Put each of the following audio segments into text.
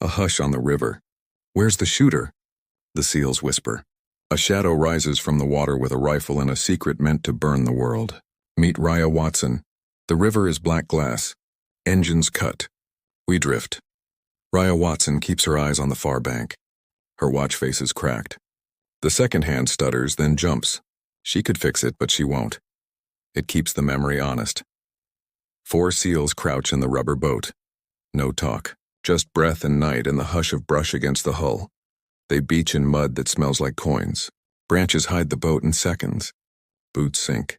A hush on the river. "Where's the shooter?" The seals whisper. A shadow rises from the water with a rifle and a secret meant to burn the world. Meet Raya Watson. The river is black glass. Engines cut. We drift. Raya Watson keeps her eyes on the far bank. Her watch face is cracked. The second hand stutters, then jumps. She could fix it, but she won't. It keeps the memory honest. 4 seals crouch in the rubber boat. No talk, just breath and night and the hush of brush against the hull. They beach in mud that smells like coins. Branches hide the boat in seconds. Boots sink.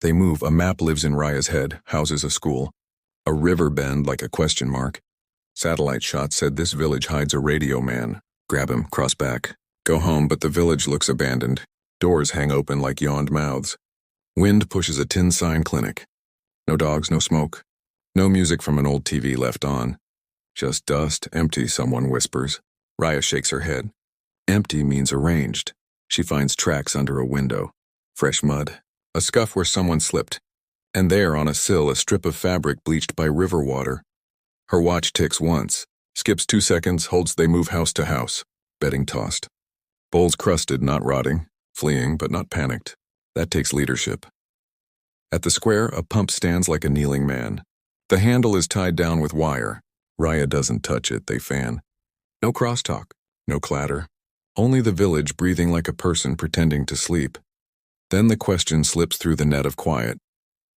They move. A map lives in Raya's head, houses a school. A river bend like a question mark. Satellite shot said this village hides a radio man. Grab him, cross back. Go home, but the village looks abandoned. Doors hang open like yawned mouths. Wind pushes a tin sign clinic. No dogs, no smoke. No music from an old TV left on. Just dust, empty, someone whispers. Raya shakes her head. Empty means arranged. She finds tracks under a window. Fresh mud. A scuff where someone slipped. And there on a sill, a strip of fabric bleached by river water. Her watch ticks once, skips 2 seconds, holds. They move house to house. Bedding tossed. Bowls crusted, not rotting. Fleeing, but not panicked. That takes leadership. At the square, a pump stands like a kneeling man. The handle is tied down with wire. Raya doesn't touch it, they fan. No crosstalk, no clatter. Only the village breathing like a person pretending to sleep. Then the question slips through the net of quiet.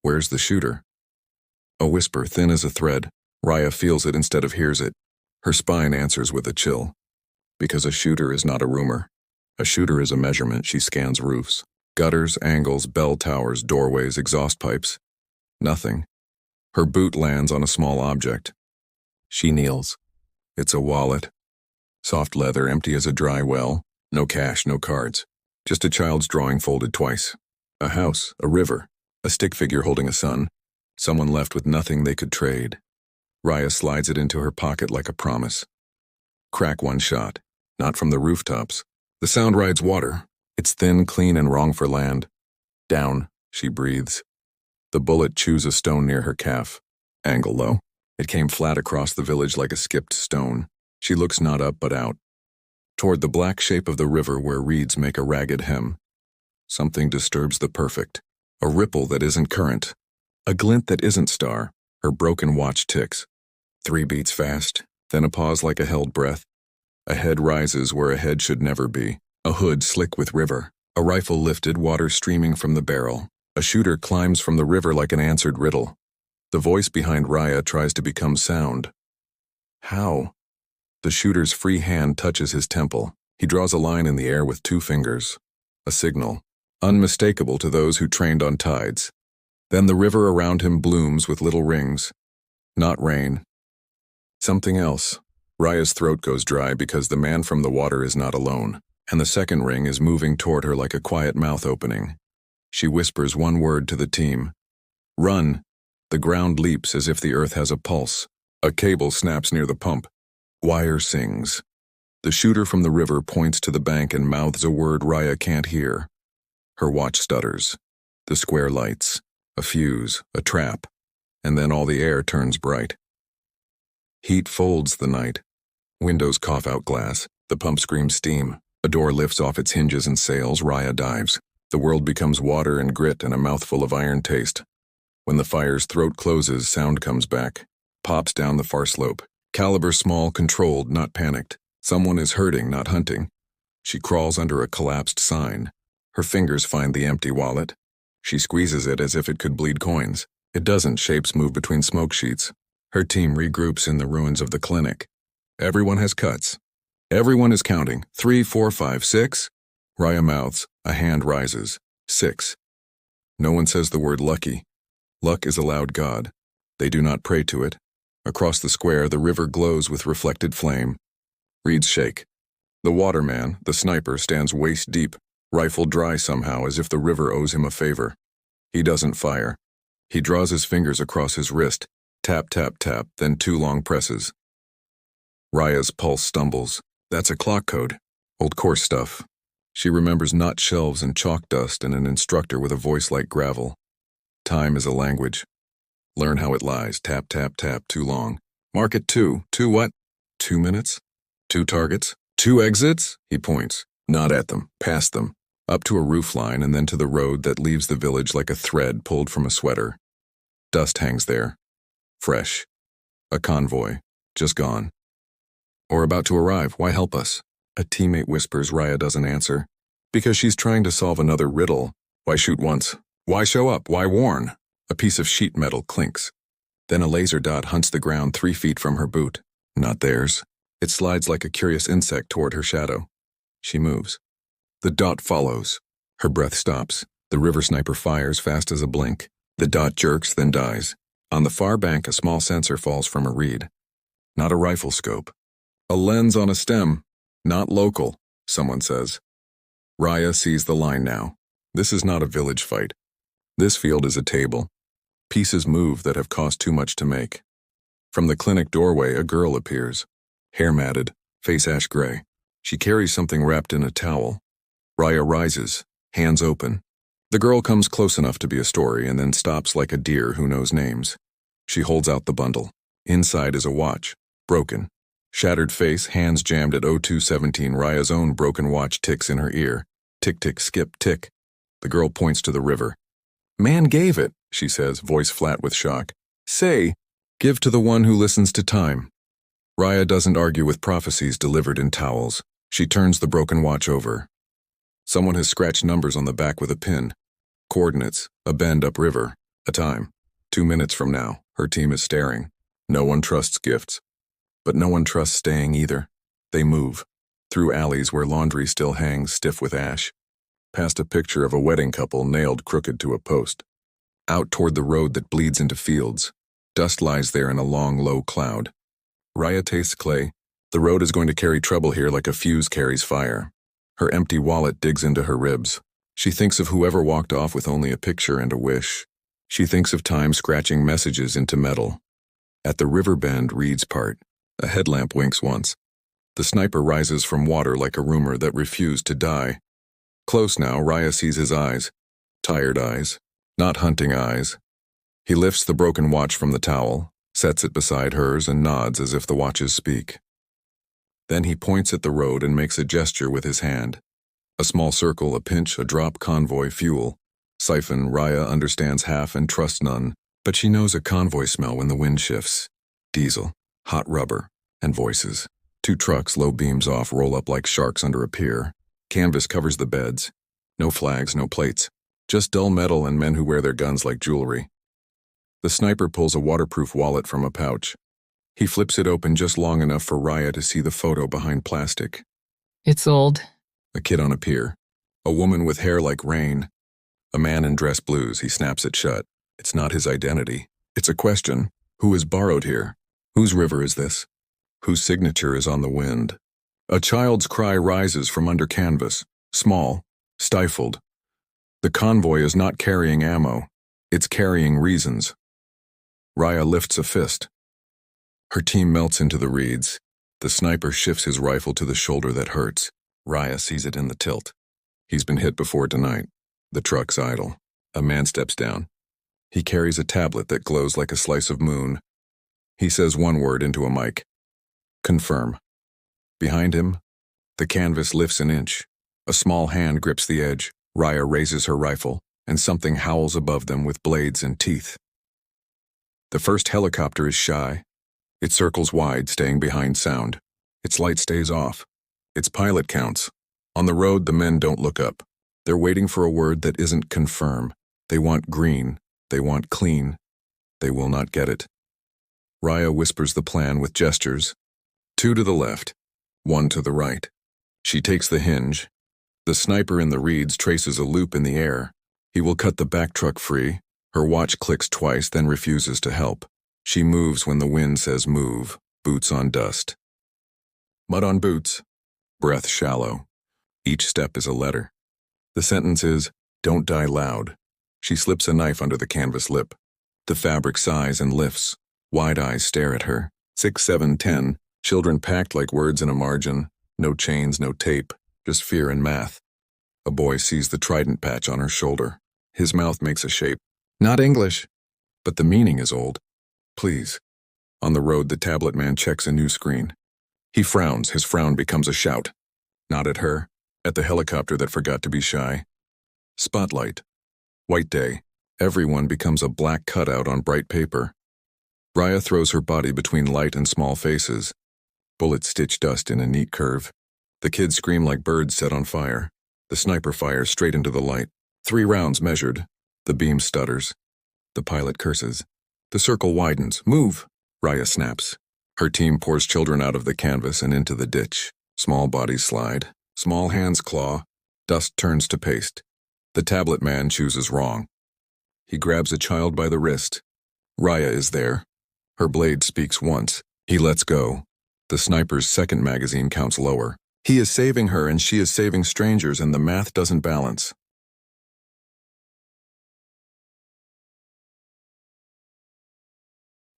Where's the shooter? A whisper, thin as a thread. Raya feels it instead of hears it. Her spine answers with a chill. Because a shooter is not a rumor. A shooter is a measurement. She scans roofs. Gutters, angles, bell towers, doorways, exhaust pipes. Nothing. Her boot lands on a small object. She kneels. It's a wallet. Soft leather, empty as a dry well. No cash, no cards. Just a child's drawing folded twice. A house, a river, a stick figure holding a son. Someone left with nothing they could trade. Raya slides it into her pocket like a promise. Crack one shot. Not from the rooftops. The sound rides water. It's thin, clean, and wrong for land. Down, she breathes. The bullet chews a stone near her calf. Angle low. It came flat across the village like a skipped stone. She looks not up but out. Toward the black shape of the river where reeds make a ragged hem. Something disturbs the perfect. A ripple that isn't current. A glint that isn't star. Her broken watch ticks. 3 beats fast, then a pause like a held breath. A head rises where a head should never be. A hood slick with river. A rifle lifted, water streaming from the barrel. A shooter climbs from the river like an answered riddle. The voice behind Raya tries to become sound. How? The shooter's free hand touches his temple. He draws a line in the air with 2 fingers. A signal, unmistakable to those who trained on tides. Then the river around him blooms with little rings. Not rain. Something else. Raya's throat goes dry because the man from the water is not alone, and the second ring is moving toward her like a quiet mouth opening. She whispers one word to the team. Run. The ground leaps as if the earth has a pulse. A cable snaps near the pump. Wire sings. The shooter from the river points to the bank and mouths a word Raya can't hear. Her watch stutters. The square lights. A fuse, a trap, and then all the air turns bright. Heat folds the night. Windows cough out glass. The pump screams steam. A door lifts off its hinges and sails. Raya dives. The world becomes water and grit and a mouthful of iron taste. When the fire's throat closes, sound comes back. Pops down the far slope. Caliber small, controlled, not panicked. Someone is hurting, not hunting. She crawls under a collapsed sign. Her fingers find the empty wallet. She squeezes it as if it could bleed coins. It doesn't. Shapes move between smoke sheets. Her team regroups in the ruins of the clinic. Everyone has cuts. Everyone is counting. 3, 4, 5, 6. Raya mouths. A hand rises. 6. No one says the word lucky. Luck is a loud god. They do not pray to it. Across the square, the river glows with reflected flame. Reeds shake. The waterman, the sniper, stands waist deep, rifle dry somehow as if the river owes him a favor. He doesn't fire. He draws his fingers across his wrist. Tap, tap, tap, then 2 long presses. Raya's pulse stumbles. That's a clock code. Old course stuff. She remembers knot shelves and chalk dust and an instructor with a voice like gravel. Time is a language. Learn how it lies. Tap, tap, tap, too long. Mark it 2. 2 what? 2 minutes? 2 targets? 2 exits? He points. Not at them, past them, up to a roofline and then to the road that leaves the village like a thread pulled from a sweater. Dust hangs there. Fresh. A convoy. Just gone. Or about to arrive. Why help us? A teammate whispers. Raya doesn't answer. Because she's trying to solve another riddle. Why shoot once? Why show up? Why warn? A piece of sheet metal clinks. Then a laser dot hunts the ground 3 feet from her boot. Not theirs. It slides like a curious insect toward her shadow. She moves. The dot follows. Her breath stops. The river sniper fires fast as a blink. The dot jerks, then dies. On the far bank, a small sensor falls from a reed. Not a rifle scope. A lens on a stem. Not local, someone says. Raya sees the line now. This is not a village fight. This field is a table. Pieces move that have cost too much to make. From the clinic doorway, a girl appears. Hair matted, face ash gray. She carries something wrapped in a towel. Raya rises, hands open. The girl comes close enough to be a story and then stops like a deer who knows names. She holds out the bundle. Inside is a watch, broken. Shattered face, hands jammed at 0217. Raya's own broken watch ticks in her ear. Tick, tick, skip, tick. The girl points to the river. Man gave it, she says, voice flat with shock. Say, give to the one who listens to time. Raya doesn't argue with prophecies delivered in towels. She turns the broken watch over. Someone has scratched numbers on the back with a pin. Coordinates, a bend upriver, a time. 2 minutes from now, her team is staring. No one trusts gifts. But no one trusts staying either. They move. Through alleys where laundry still hangs stiff with ash. Past a picture of a wedding couple nailed crooked to a post. Out toward the road that bleeds into fields. Dust lies there in a long, low cloud. Raya tastes clay. The road is going to carry trouble here like a fuse carries fire. Her empty wallet digs into her ribs. She thinks of whoever walked off with only a picture and a wish. She thinks of time scratching messages into metal. At the river bend, Reed's part. A headlamp winks once. The sniper rises from water like a rumor that refused to die. Close now, Raya sees his eyes. Tired eyes. Not hunting eyes. He lifts the broken watch from the towel, sets it beside hers and nods as if the watches speak. Then he points at the road and makes a gesture with his hand. A small circle, a pinch, a drop, convoy, fuel. Siphon, Raya understands half and trusts none, but she knows a convoy smell when the wind shifts. Diesel, hot rubber, and voices. 2 trucks, low beams off, roll up like sharks under a pier. Canvas covers the beds. No flags, no plates. Just dull metal and men who wear their guns like jewelry. The sniper pulls a waterproof wallet from a pouch. He flips it open just long enough for Raya to see the photo behind plastic. It's old. A kid on a pier. A woman with hair like rain. A man in dress blues. He snaps it shut. It's not his identity. It's a question. Who is borrowed here? Whose river is this? Whose signature is on the wind? A child's cry rises from under canvas. Small. Stifled. The convoy is not carrying ammo. It's carrying reasons. Raya lifts a fist. Her team melts into the reeds. The sniper shifts his rifle to the shoulder that hurts. Raya sees it in the tilt. He's been hit before tonight. The truck's idle. A man steps down. He carries a tablet that glows like a slice of moon. He says one word into a mic. Confirm. Behind him, the canvas lifts an inch. A small hand grips the edge. Raya raises her rifle, and something howls above them with blades and teeth. The first helicopter is shy. It circles wide, staying behind sound. Its light stays off. Its pilot counts. On the road, the men don't look up. They're waiting for a word that isn't confirm. They want green. They want clean. They will not get it. Raya whispers the plan with gestures. 2 to the left, 1 to the right. She takes the hinge. The sniper in the reeds traces a loop in the air. He will cut the back truck free. Her watch clicks twice, then refuses to help. She moves when the wind says move, boots on dust. Mud on boots, breath shallow. Each step is a letter. The sentence is, don't die loud. She slips a knife under the canvas lip. The fabric sighs and lifts. Wide eyes stare at her. 6, 7, 10. Children packed like words in a margin. No chains, no tape. Just fear and math. A boy sees the trident patch on her shoulder. His mouth makes a shape. Not English. But the meaning is old. Please. On the road, the tablet man checks a new screen. He frowns, his frown becomes a shout. Not at her, at the helicopter that forgot to be shy. Spotlight. White day. Everyone becomes a black cutout on bright paper. Raya throws her body between light and small faces. Bullets stitch dust in a neat curve. The kids scream like birds set on fire. The sniper fires straight into the light. 3 rounds measured. The beam stutters. The pilot curses. The circle widens. Move! Raya snaps. Her team pours children out of the canvas and into the ditch. Small bodies slide. Small hands claw. Dust turns to paste. The tablet man chooses wrong. He grabs a child by the wrist. Raya is there. Her blade speaks once. He lets go. The sniper's second magazine counts lower. He is saving her and she is saving strangers, and the math doesn't balance.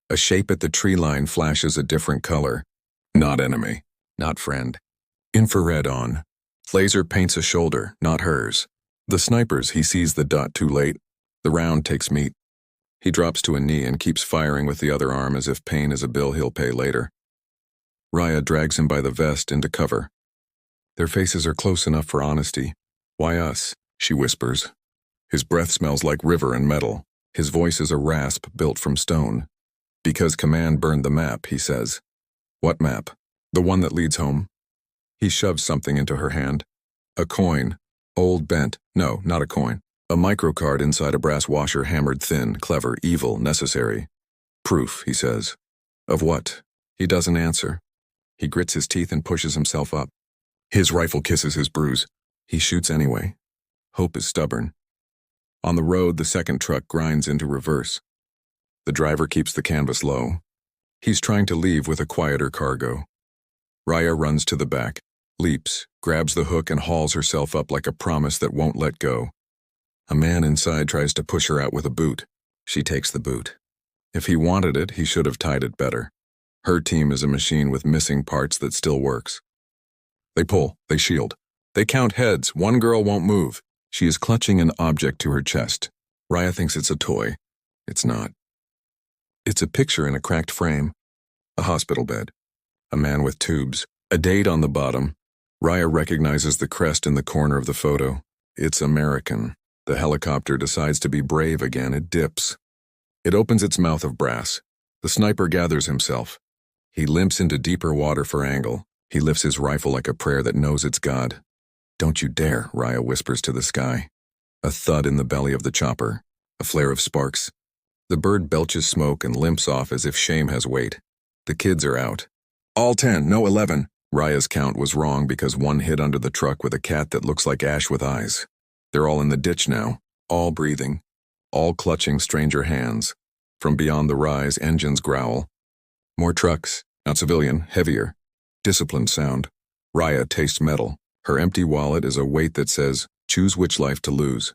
A shape at the tree line flashes a different color. Not enemy. Not friend. Infrared on. Laser paints a shoulder, not hers. The sniper's, he sees the dot too late. The round takes meat. He drops to a knee and keeps firing with the other arm as if pain is a bill he'll pay later. Raya drags him by the vest into cover. Their faces are close enough for honesty. Why us? She whispers. His breath smells like river and metal. His voice is a rasp built from stone. Because command burned the map, he says. What map? The one that leads home? He shoves something into her hand. A coin. Old bent. No, not a coin. A microcard inside a brass washer, hammered thin, clever, evil, necessary. Proof, he says. Of what? He doesn't answer. He grits his teeth and pushes himself up. His rifle kisses his bruise. He shoots anyway. Hope is stubborn. On the road, the second truck grinds into reverse. The driver keeps the canvas low. He's trying to leave with a quieter cargo. Raya runs to the back, leaps, grabs the hook and hauls herself up like a promise that won't let go. A man inside tries to push her out with a boot. She takes the boot. If he wanted it, he should have tied it better. Her team is a machine with missing parts that still works. They pull, they shield. They count heads. One girl won't move. She is clutching an object to her chest. Raya thinks it's a toy. It's not. It's a picture in a cracked frame. A hospital bed. A man with tubes. A date on the bottom. Raya recognizes the crest in the corner of the photo. It's American. The helicopter decides to be brave again. It dips. It opens its mouth of brass. The sniper gathers himself. He limps into deeper water for angle. He lifts his rifle like a prayer that knows it's God. Don't you dare, Raya whispers to the sky. A thud in the belly of the chopper. A flare of sparks. The bird belches smoke and limps off as if shame has weight. The kids are out. All 10, no 11. Raya's count was wrong because one hid under the truck with a cat that looks like Ash with eyes. They're all in the ditch now, all breathing, all clutching stranger hands. From beyond the rise, engines growl. More trucks, not civilian, heavier. Disciplined sound. Raya tastes metal. Her empty wallet is a weight that says, choose which life to lose.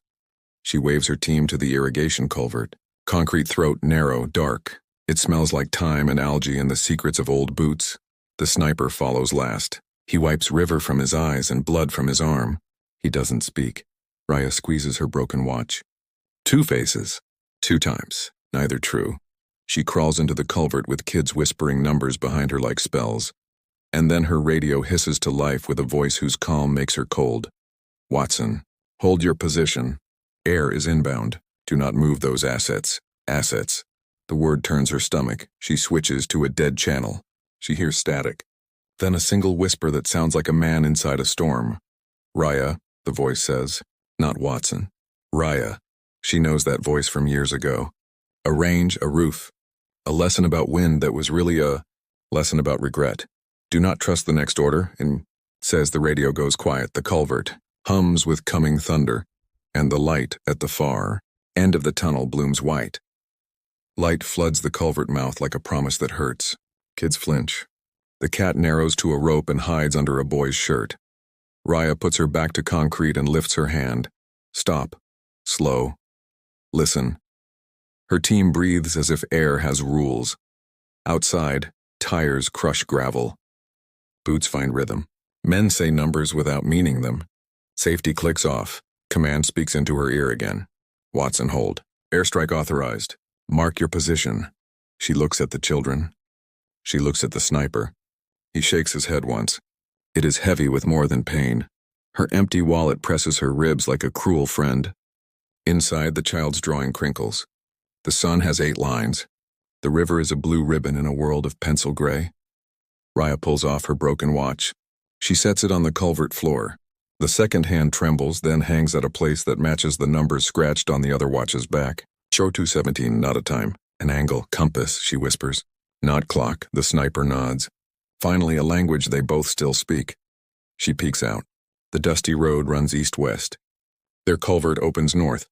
She waves her team to the irrigation culvert. Concrete throat, narrow, dark. It smells like thyme and algae and the secrets of old boots. The sniper follows last. He wipes river from his eyes and blood from his arm. He doesn't speak. Raya squeezes her broken watch. 2 faces. 2 times. Neither true. She crawls into the culvert with kids whispering numbers behind her like spells. And then her radio hisses to life with a voice whose calm makes her cold. Watson, hold your position. Air is inbound. Do not move those assets. Assets. The word turns her stomach. She switches to a dead channel. She hears static. Then a single whisper that sounds like a man inside a storm. Raya, the voice says. Not Watson. Raya. She knows that voice from years ago. A range, a roof. A lesson about wind that was really a lesson about regret. Do not trust the next order, and says the radio goes quiet. The culvert hums with coming thunder, and the light at the far end of the tunnel blooms white. Light floods the culvert mouth like a promise that hurts. Kids flinch. The cat narrows to a rope and hides under a boy's shirt. Raya puts her back to concrete and lifts her hand. Stop. Slow. Listen. Her team breathes as if air has rules. Outside, tires crush gravel. Boots find rhythm. Men say numbers without meaning them. Safety clicks off. Command speaks into her ear again. Watson, hold. Airstrike authorized. Mark your position. She looks at the children. She looks at the sniper. He shakes his head once. It is heavy with more than pain. Her empty wallet presses her ribs like a cruel friend. Inside, the child's drawing crinkles. The sun has 8 lines. The river is a blue ribbon in a world of pencil gray. Raya pulls off her broken watch. She sets it on the culvert floor. The second hand trembles, then hangs at a place that matches the numbers scratched on the other watch's back. Show 217, not a time. An angle, compass, she whispers. Not clock, the sniper nods. Finally, a language they both still speak. She peeks out. The dusty road runs east-west. Their culvert opens north.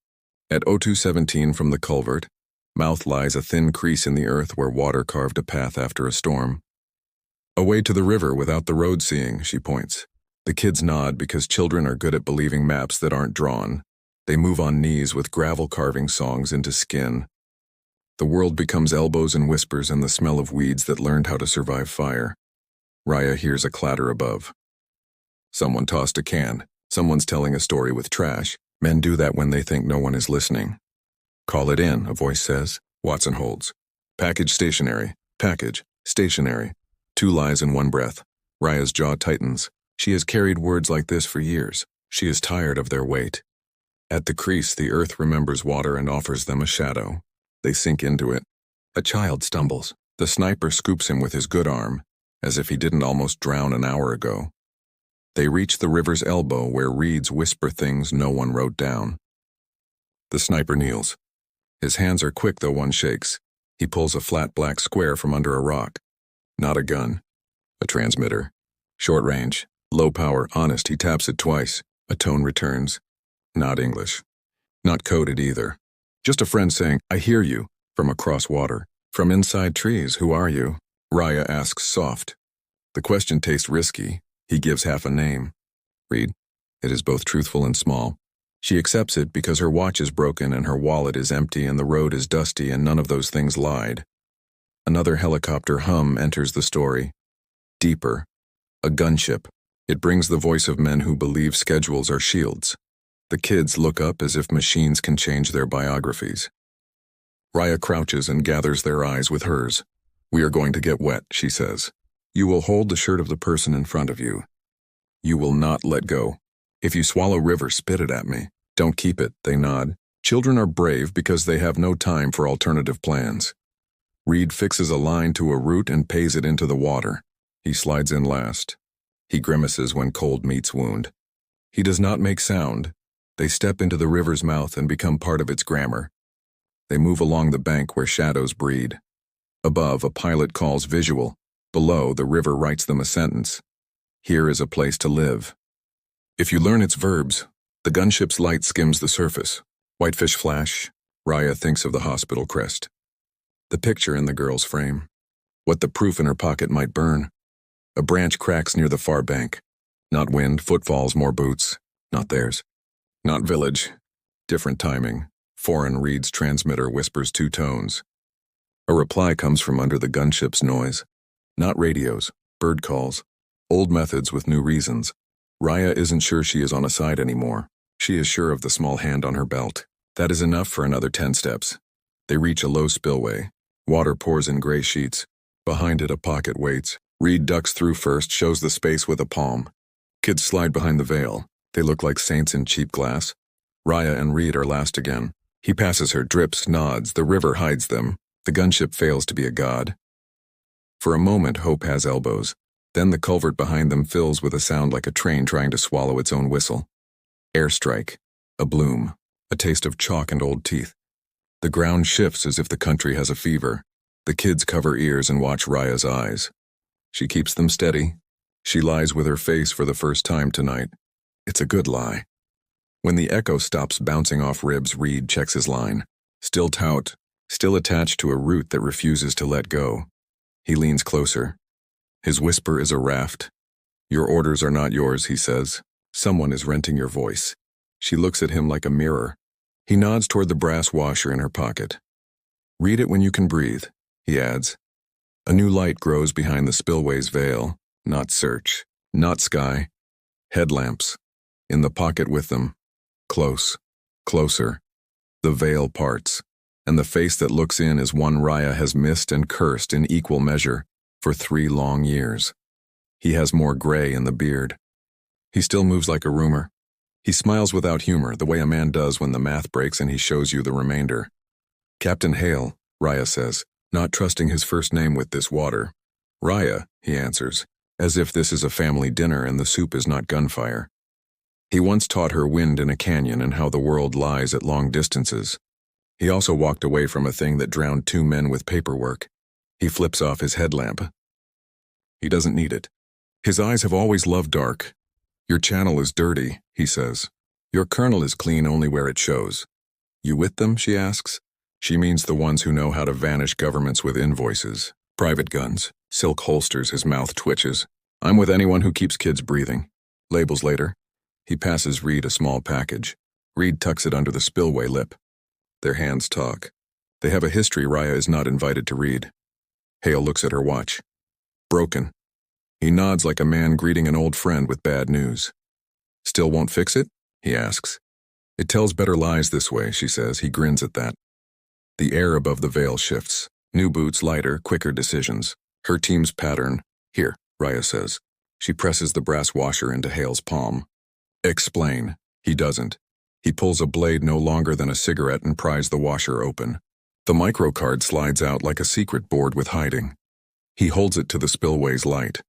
At 0217 from the culvert, mouth lies a thin crease in the earth where water carved a path after a storm. Away to the river without the road seeing, she points. The kids nod because children are good at believing maps that aren't drawn. They move on knees with gravel carving songs into skin. The world becomes elbows and whispers and the smell of weeds that learned how to survive fire. Raya hears a clatter above. Someone tossed a can. Someone's telling a story with trash. Men do that when they think no one is listening. Call it in, a voice says. Watson holds. Package stationary. Package. Stationary. 2 lies in one breath. Raya's jaw tightens. She has carried words like this for years. She is tired of their weight. At the crease, the earth remembers water and offers them a shadow. They sink into it. A child stumbles. The sniper scoops him with his good arm, as if he didn't almost drown an hour ago. They reach the river's elbow where reeds whisper things no one wrote down. The sniper kneels. His hands are quick though one shakes. He pulls a flat black square from under a rock. Not a gun. A transmitter. Short range. Low power, honest. He taps it twice. A tone returns. Not English. Not coded either. Just a friend saying, I hear you, from across water. From inside trees, who are you? Raya asks soft. The question tastes risky. He gives half a name. Read. It is both truthful and small. She accepts it because her watch is broken and her wallet is empty and the road is dusty and none of those things lied. Another helicopter hum enters the story. Deeper. A gunship. It brings the voice of men who believe schedules are shields. The kids look up as if machines can change their biographies. Raya crouches and gathers their eyes with hers. We are going to get wet, she says. You will hold the shirt of the person in front of you. You will not let go. If you swallow river, spit it at me. Don't keep it, they nod. Children are brave because they have no time for alternative plans. Reed fixes a line to a root and pays it into the water. He slides in last. He grimaces when cold meets wound. He does not make sound. They step into the river's mouth and become part of its grammar. They move along the bank where shadows breed. Above, a pilot calls visual. Below, the river writes them a sentence. Here is a place to live. If you learn its verbs, the gunship's light skims the surface. Whitefish flash. Raya thinks of the hospital crest. The picture in the girl's frame. What the proof in her pocket might burn. A branch cracks near the far bank. Not wind, footfalls, more boots. Not theirs. Not village. Different timing. Foreign Reed's transmitter whispers 2 tones. A reply comes from under the gunship's noise. Not radios, bird calls. Old methods with new reasons. Raya isn't sure she is on a side anymore. She is sure of the small hand on her belt. That is enough for another 10 steps. They reach a low spillway. Water pours in gray sheets. Behind it, a pocket waits. Reed ducks through first, shows the space with a palm. Kids slide behind the veil. They look like saints in cheap glass. Raya and Reed are last again. He passes her, drips, nods. The river hides them. The gunship fails to be a god. For a moment, hope has elbows. Then the culvert behind them fills with a sound like a train trying to swallow its own whistle. Airstrike. A bloom. A taste of chalk and old teeth. The ground shifts as if the country has a fever. The kids cover ears and watch Raya's eyes. She keeps them steady. She lies with her face for the first time tonight. It's a good lie. When the echo stops bouncing off ribs, Reed checks his line. Still taut, still attached to a root that refuses to let go. He leans closer. His whisper is a raft. Your orders are not yours, he says. Someone is renting your voice. She looks at him like a mirror. He nods toward the brass washer in her pocket. Read it when you can breathe, he adds. A new light grows behind the spillway's veil. Not search, not sky. Headlamps. In the pocket with them. Close, closer. The veil parts, and the face that looks in is one Raya has missed and cursed in equal measure for 3 long years. He has more gray in the beard. He still moves like a rumor. He smiles without humor, the way a man does when the math breaks and he shows you the remainder. Captain Hale, Raya says, not trusting his first name with this water. Raya, he answers, as if this is a family dinner and the soup is not gunfire. He once taught her wind in a canyon and how the world lies at long distances. He also walked away from a thing that drowned 2 men with paperwork. He flips off his headlamp. He doesn't need it. His eyes have always loved dark. Your channel is dirty, he says. Your kernel is clean only where it shows. You with them, she asks. She means the ones who know how to vanish governments with invoices, private guns, silk holsters. His mouth twitches. I'm with anyone who keeps kids breathing. Labels later. He passes Reed a small package. Reed tucks it under the spillway lip. Their hands talk. They have a history Raya is not invited to read. Hale looks at her watch. Broken. He nods like a man greeting an old friend with bad news. Still won't fix it? He asks. It tells better lies this way, she says. He grins at that. The air above the veil shifts. New boots, lighter, quicker decisions. Her team's pattern. Here, Raya says. She presses the brass washer into Hale's palm. Explain. He doesn't. He pulls a blade no longer than a cigarette and pries the washer open. The microcard slides out like a secret board with hiding. He holds it to the spillway's light.